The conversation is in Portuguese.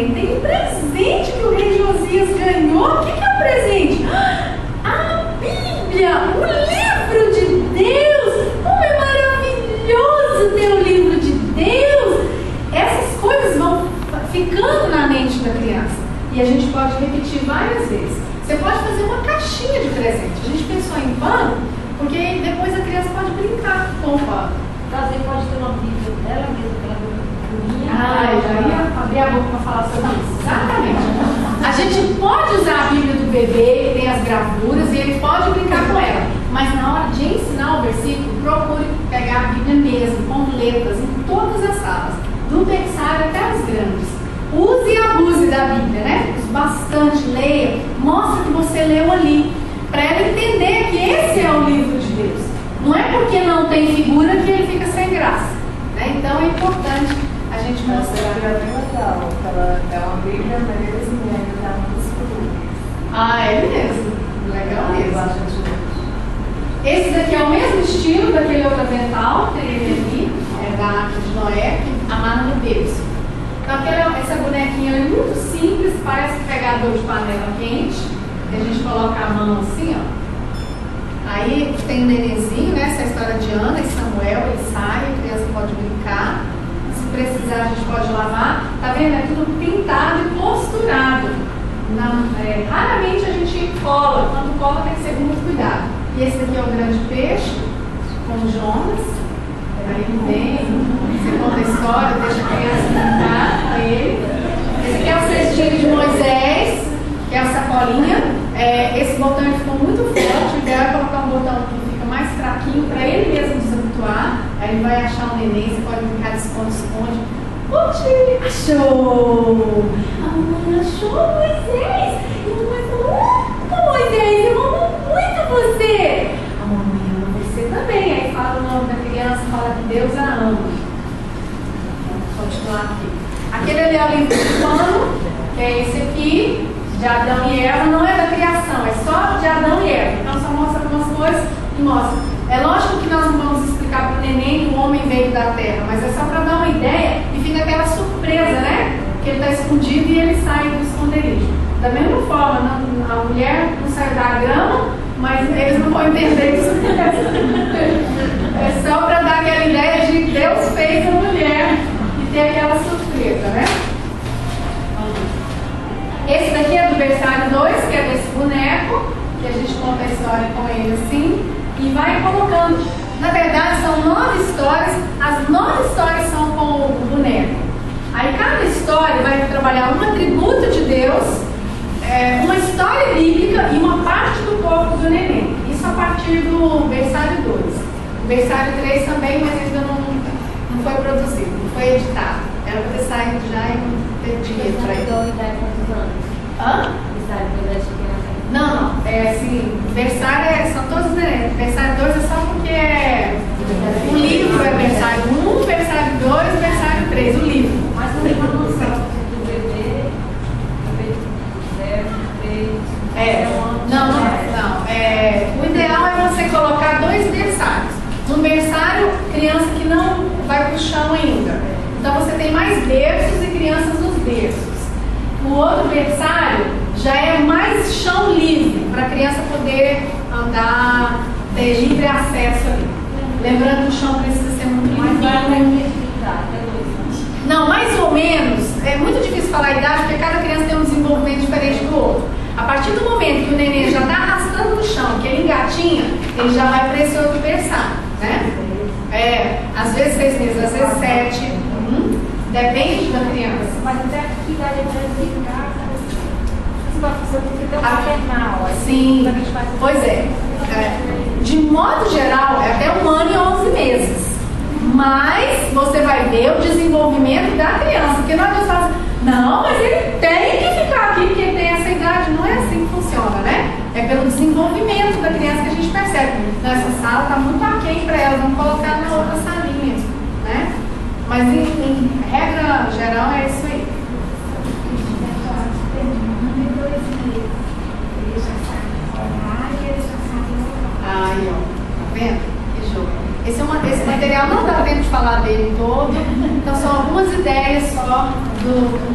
neném? Tem um presente que o rei Josias ganhou. O que é o presente? A Bíblia, o livro de Deus. Como é maravilhoso ter o livro de Deus. Essas coisas vão ficando na mente da criança. E a gente pode repetir várias vezes. Você pode fazer uma caixinha de presente. A gente pensou em pano, porque depois a criança pode brincar com o pano. Prazer pode ter uma Bíblia dela mesma, que ela eu já ia abrir a boca para falar sobre isso. Exatamente. A gente pode usar a Bíblia do bebê, que tem as gravuras, e ele pode brincar com ela. Mas na hora de ensinar o versículo, procure pegar a Bíblia mesmo, com letras, em todas as salas, do berçário até as grandes. Use e abuse da Bíblia, né? Use bastante, leia, mostre que você leu ali, para ela entender que esse é o livro de Deus. Não é porque não tem figura que ele fica sem graça, né? Então é importante a gente mostrar. É bem legal, ela é uma Bíblia mesmo e ainda dá muitas figuras. É mesmo? Legal mesmo. Esse daqui é o mesmo estilo daquele outro avental que ele ali, da Arca de Noé, que amarra no berço. Então essa bonequinha é muito simples, parece pegador de panela quente, que a gente coloca a mão assim, ó. Aí tem um nenenzinho, né? Essa história de Ana e Samuel, ele sai, a criança pode brincar. Se precisar, a gente pode lavar. Tá vendo? É tudo pintado e posturado. Raramente a gente cola. Quando cola, tem que ser com muito cuidado. E esse daqui é o grande peixe, com Jonas. Aí ele vem, você conta a história, deixa a criança brincar com ele. Esse aqui é o cestinho de Moisés, que é a sacolinha. Esse botão ele ficou muito forte, o ideal é colocar um botão que fica mais fraquinho para ele mesmo desabituar. Aí ele vai achar um neném, você pode brincar de esconde-esconde. Oxi, achou! A mamãe achou Moisés! E a mamãe falou: Moisés, eu amo muito você! A mamãe ama você também. Aí fala o nome da criança, fala que Deus a ama. Vamos continuar aqui. Aquele ali é o livro de pano, que é esse aqui. De Adão e Eva, não é da criação, é só de Adão e Eva. Então só mostra algumas coisas e mostra. É lógico que nós não vamos explicar para o neném que o homem veio da terra, mas é só para dar uma ideia e fica aquela surpresa, né? Que ele está escondido e ele sai do esconderijo. Da mesma forma, a mulher não saiu da grama, mas eles não vão entender isso. É só para dar aquela ideia de Deus fez a mulher e ter aquela surpresa, né? Esse daqui é do berçário 2, que é desse boneco, que a gente conta a história com ele assim, e vai colocando. Na verdade, são 9 histórias, as 9 histórias são com o boneco. Aí cada história vai trabalhar um atributo de Deus, uma história bíblica e uma parte do corpo do neném. Isso a partir do berçário 2. O berçário 3 também, mas ainda não foi produzido, não foi editado. Era para ter saído já e não ter dinheiro para ele. Hã? Não. É assim, berçário são todos diferentes. Berçário 2 é só porque o livro é berçário 1, berçário 2, berçário 3, o livro. Mas não tem uma noção do bebê, Não. O ideal é você colocar 2 berçários. No berçário, criança que não vai para o chão ainda. Então você tem mais berços e crianças nos berços. O outro berçário já é mais chão livre, para a criança poder andar, ter livre acesso ali. Lembrando que o chão precisa ser muito limpinho. Não, mais ou menos. É muito difícil falar a idade, porque cada criança tem um desenvolvimento diferente do outro. A partir do momento que o neném já está arrastando no chão, que ele engatinha, ele já vai para esse outro berçário, né? Às vezes 6 meses, às vezes 7. Depende da criança. Mas até que idade é para brincar? Você tem que maternal. Sim, pois é. De modo geral, é até 1 ano e 11 meses. Mas você vai ver o desenvolvimento da criança. Porque não adianta falar, não, mas ele tem que ficar aqui porque ele tem essa idade. Não é assim que funciona, né? É pelo desenvolvimento da criança que a gente percebe. Nessa sala está muito aquém para ela, vamos colocar na outra salinha, né? Mas em regra geral é isso aí. Aí, ó, tá vendo? Que jogo. Esse material não dá tempo de falar dele todo, então são algumas ideias só do